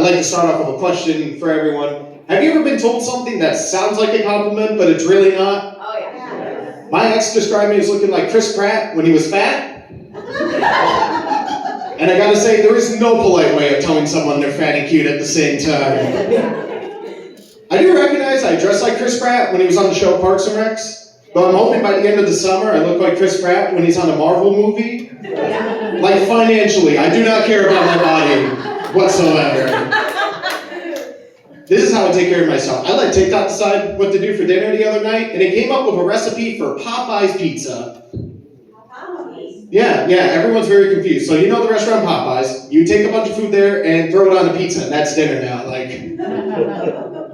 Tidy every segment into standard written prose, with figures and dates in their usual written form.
like to start off with a question for everyone. Have you ever been told something that sounds like a compliment, but it's really not? Oh, yeah. My ex described me as looking like Chris Pratt when he was fat. And I gotta say, there is no polite way of telling someone they're fat and cute at the same time. I do recognize I dress like Chris Pratt when he was on the show Parks and Recs. But I'm hoping by the end of the summer I look like Chris Pratt when he's on a Marvel movie. Like financially, I do not care about my body whatsoever. This is how I take care of myself. I let TikTok decide what to do for dinner the other night, and it came up with a recipe for Popeye's pizza. Yeah, everyone's very confused. So you know the restaurant Popeyes, you take a bunch of food there and throw it on a pizza, and that's dinner now.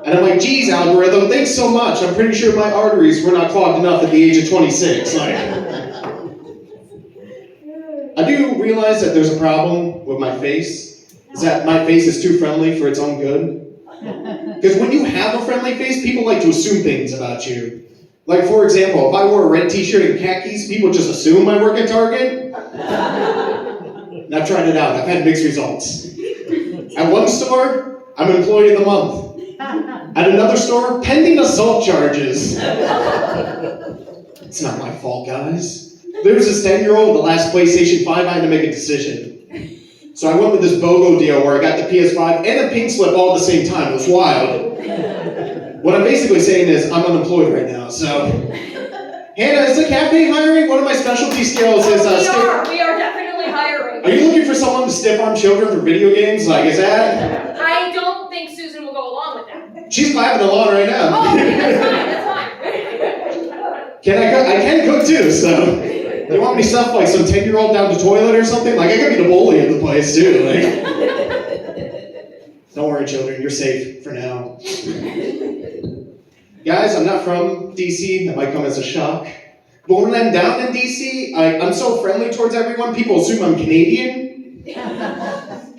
And I'm like, geez, algorithm, thanks so much. I'm pretty sure my arteries were not clogged enough at the age of 26. I do realize that there's a problem with my face. Is that my face is too friendly for its own good. Because when you have a friendly face, people like to assume things about you. Like, for example, if I wore a red t-shirt and khakis, people just assume I work at Target. And I've tried it out. I've had mixed results. At one store, I'm Employee of the Month. At another store, pending assault charges. It's not my fault, guys. There was this 10-year-old, the last PlayStation 5, I had to make a decision. So I went with this BOGO deal where I got the PS5 and a pink slip all at the same time. It was wild. What I'm basically saying is I'm unemployed right now, so... Hannah, is the cafe hiring? One of my specialty skills is... We are definitely hiring. Are you looking for someone to stiff-arm children for video games? Is that... I don't think Susan will go along with that. She's clapping along right now. Oh, okay, that's fine. Can I cook? I can cook too, so... You want me to stuff some 10-year-old down the toilet or something? I could be the bully of the place too, Don't worry, children, you're safe for now. Guys, I'm not from DC. That might come as a shock. But when I'm down in DC, I'm so friendly towards everyone, people assume I'm Canadian.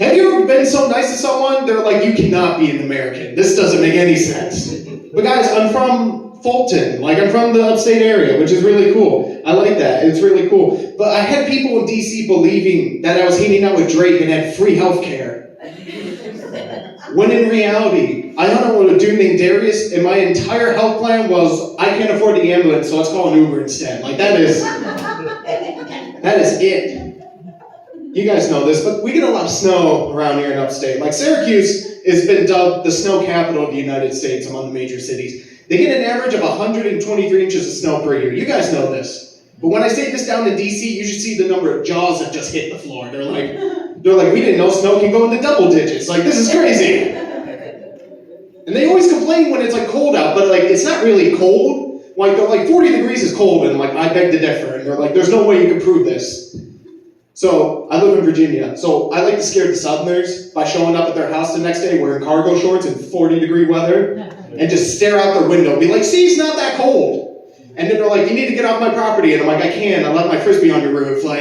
Have you ever been so nice to someone? They're like, you cannot be an American. This doesn't make any sense. But guys, I'm from Fulton. I'm from the upstate area, which is really cool. I like that. It's really cool. But I had people in DC believing that I was hanging out with Drake and had free health care. When in reality, I hung out with a dude named Darius, and my entire health plan was, I can't afford the ambulance, so let's call an Uber instead. That is it. You guys know this, but we get a lot of snow around here in upstate. Syracuse has been dubbed the snow capital of the United States among the major cities. They get an average of 123 inches of snow per year. You guys know this. But when I say this down in DC, you should see the number of jaws that just hit the floor. They're like, we didn't know snow can go into double digits. This is crazy. And they always complain when it's cold out, but it's not really cold. They're 40 degrees is cold, and I beg to differ. And they're like, there's no way you can prove this. So I live in Virginia. So I like to scare the Southerners by showing up at their house the next day wearing cargo shorts in 40-degree weather and just stare out their window and be like, see, it's not that cold. And then they're like, you need to get off my property. And I'm like, I can't. I left my Frisbee on your roof. I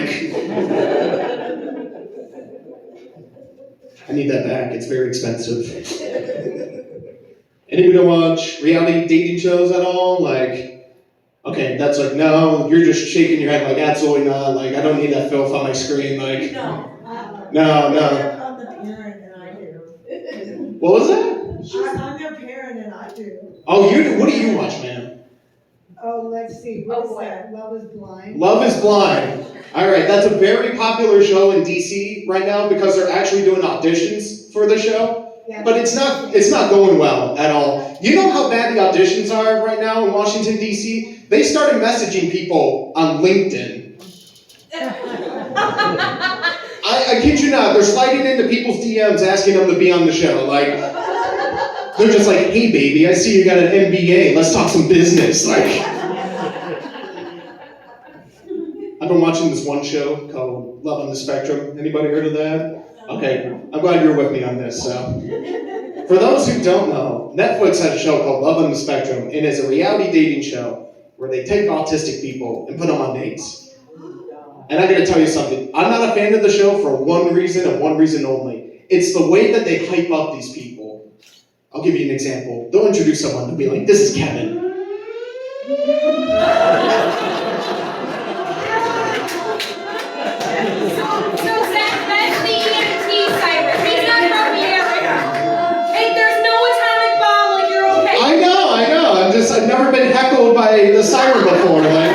need that back. It's very expensive. Anybody watch reality dating shows at all? Okay, that's no, you're just shaking your head absolutely not. I don't need that filth on my screen. No. I'm the parent and I do. What was that? I'm their parent and I do. Oh, you do? What do you watch, man? Oh, let's see. What is that? Love is Blind. Love is Blind. All right, that's a very popular show in DC right now because they're actually doing auditions for the show. Yeah. But it's not going well at all. You know how bad the auditions are right now in Washington, D.C.? They started messaging people on LinkedIn. I kid you not, they're sliding into people's DMs asking them to be on the show. They're just like, hey baby, I see you got an MBA, let's talk some business. I've been watching this one show called Love on the Spectrum. Anybody heard of that? Okay, I'm glad you're with me on this. For those who don't know, Netflix has a show called Love on the Spectrum, and it's a reality dating show where they take autistic people and put them on dates. And I gotta tell you something, I'm not a fan of the show for one reason and one reason only. It's the way that they hype up these people. I'll give you an example. They'll introduce someone to be like, this is Kevin. So Zach, that's the EMT siren. He's not from the area. by the siren before. Like,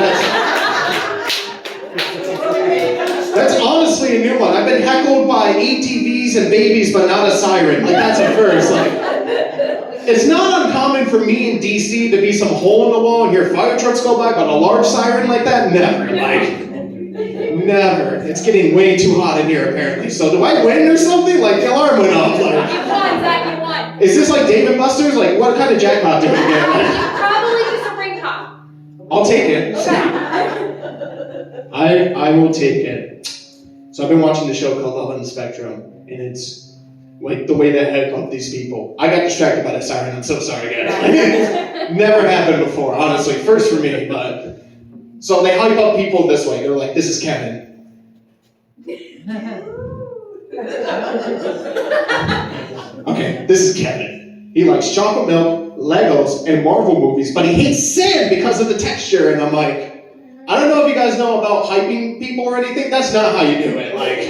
that's honestly a new one. I've been heckled by ATVs and babies, but not a siren. Like, that's a first. Like, it's not uncommon for me in DC to be some hole in the wall and hear fire trucks go by, but a large siren like that, never. Like, never. It's getting way too hot in here, apparently. So do I win or something? Like, the alarm went off. Like, You won, Zach, you won. is this like Dave and Buster's? Like, what kind of jackpot do we get? Like, Probably just a ring pop. I'll take it. I will take it. So I've been watching the show called Love on the Spectrum, and it's like the way they head up these people. I got distracted by that siren. I'm so sorry, guys. Never happened before, honestly. First for me, but... So they hype up people this way. They're like, this is Kevin. Okay, this is Kevin. He likes chocolate milk, Legos, and Marvel movies, but he hates sand because of the texture. And I'm like, I don't know if you guys know about hyping people or anything. That's not how you do it. Like,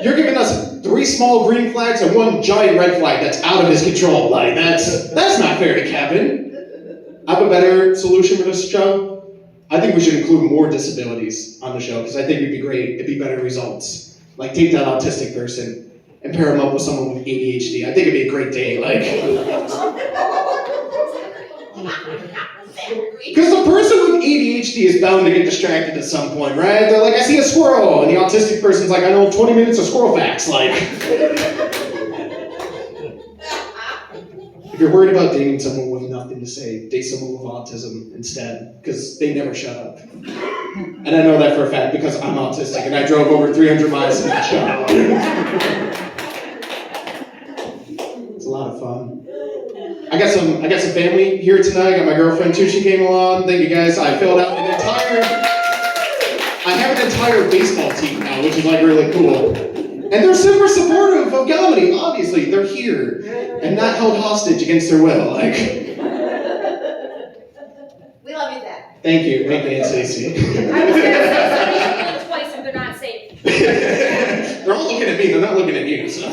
you're giving us 3 small green flags and 1 giant red flag that's out of his control. Like, that's not fair to Kevin. I have a better solution for this show. I think we should include more disabilities on the show because I think it'd be great. It'd be better results. Like, take that autistic person and pair him up with someone with ADHD. I think it'd be a great day. Like, because the person with ADHD is bound to get distracted at some point, right? They're like, I see a squirrel, and the autistic person's like, I know 20 minutes of squirrel facts. Like, if you're worried about dating someone with nothing to say, date someone with autism instead, because they never shut up. And I know that for a fact because I'm autistic, and I drove over 300 miles to not shut up. It's a lot of fun. I got some family here tonight. I got my girlfriend too. She came along. Thank you guys. I filled out I have an entire baseball team now, which is like really cool. And they're super supportive of comedy. Obviously, they're here and not held hostage against their will. Like, We love you, Zach. thank you, Aunt Stacey. I was going to say, something twice if they're not safe. They're all looking at me. They're not looking at you. So.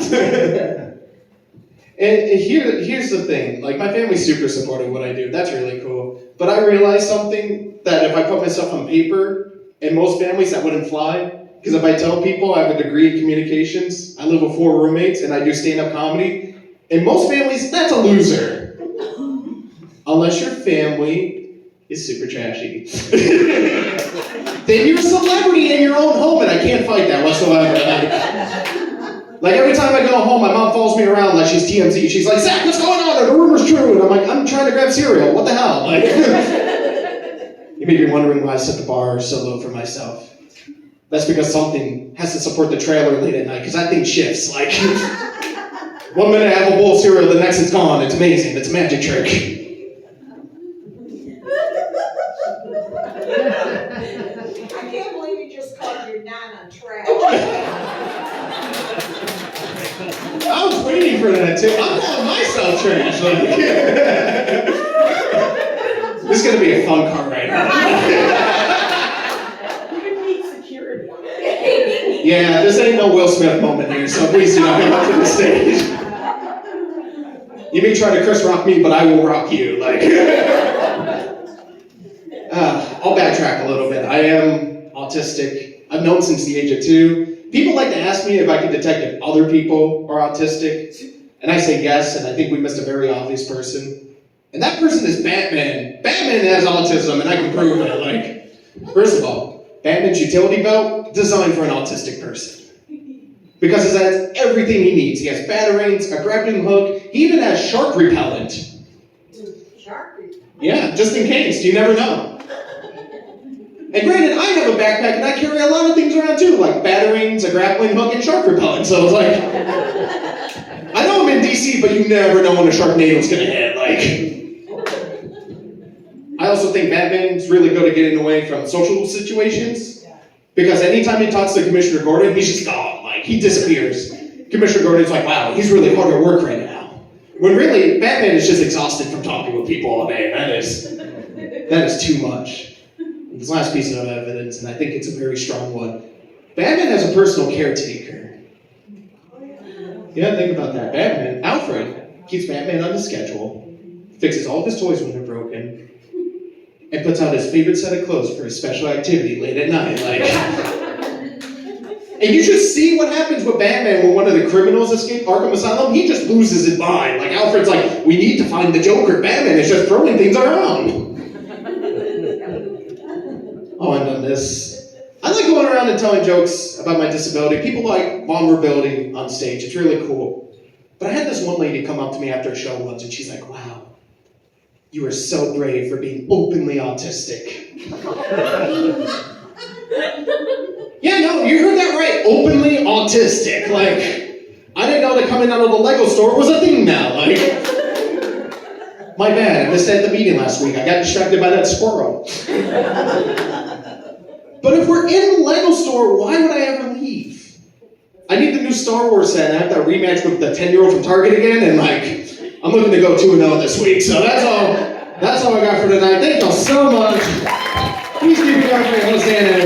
And here's the thing, like, my family's super supportive of what I do. That's really cool. But I realized something, that if I put myself on paper, in most families that wouldn't fly. Because if I tell people I have a degree in communications, I live with 4 roommates, and I do stand-up comedy, in most families, that's a loser. Unless your family is super trashy. Then you're a celebrity in your own home, and I can't fight that whatsoever. Like, every time I go home, my mom follows me around like she's TMZ. She's like, Zach, what's going on? Are the rumors true? And I'm like, I'm trying to grab cereal. What the hell? Like, you may be wondering why I set the bar so low for myself. That's because something has to support the trailer late at night, because that thing shifts. Like, 1 minute I have a bowl of cereal, the next it's gone. It's amazing. It's a magic trick. I can't believe you just called your Nana trash. I was waiting for that too. I'm calling myself trash. Like, this is gonna be a fun car right now. You need security. Yeah, this ain't no Will Smith moment here, so please do not come up to the stage. You may try to Chris Rock me, but I will rock you. Like, I'll backtrack a little bit. I am autistic. I've known since the age of 2. People like to ask me if I can detect if other people are autistic, and I say yes, and I think we missed a very obvious person. And that person is Batman. Batman has autism, and I can prove it. Like, first of all, Batman's utility belt, designed for an autistic person. Because it has everything he needs. He has batarangs, a grappling hook, he even has shark repellent. Shark repellent? Yeah, just in case, you never know. And granted, I have a backpack and I carry a lot of things around too, like batarangs, a grappling hook, and shark repellent. So it's like, I know I'm in DC, but you never know when a Sharknado's gonna hit. Like, I also think Batman's really good at getting away from social situations, because anytime he talks to Commissioner Gordon, he's just gone. Like, he disappears. Commissioner Gordon's like, wow, he's really hard at work right now. When really, Batman is just exhausted from talking with people all day. That is too much. This last piece of evidence, and I think it's a very strong one. Batman has a personal caretaker. Yeah, think about that. Batman, Alfred, keeps Batman on the schedule, fixes all of his toys when they're broken, and puts out his favorite set of clothes for his special activity late at night. Like, and you just see what happens with Batman when one of the criminals escape Arkham Asylum. He just loses his mind. Like, Alfred's like, we need to find the Joker. Batman is just throwing things around. I'll end on this. I like going around and telling jokes about my disability. People like vulnerability on stage. It's really cool. But I had this one lady come up to me after a show once, and she's like, wow, you are so brave for being openly autistic. Yeah, no, you heard that right. Openly autistic. Like, I didn't know that coming out of the Lego store was a thing now. Like, my bad, I missed it at the meeting last week. I got distracted by that squirrel. But if we're in the Lego store, why would I ever leave? I need the new Star Wars set, and I have that rematch with the 10-year-old from Target again, and like, I'm looking to go 2-0 this week. So that's all I got for tonight. Thank y'all so much. Please keep it going for Hosanna.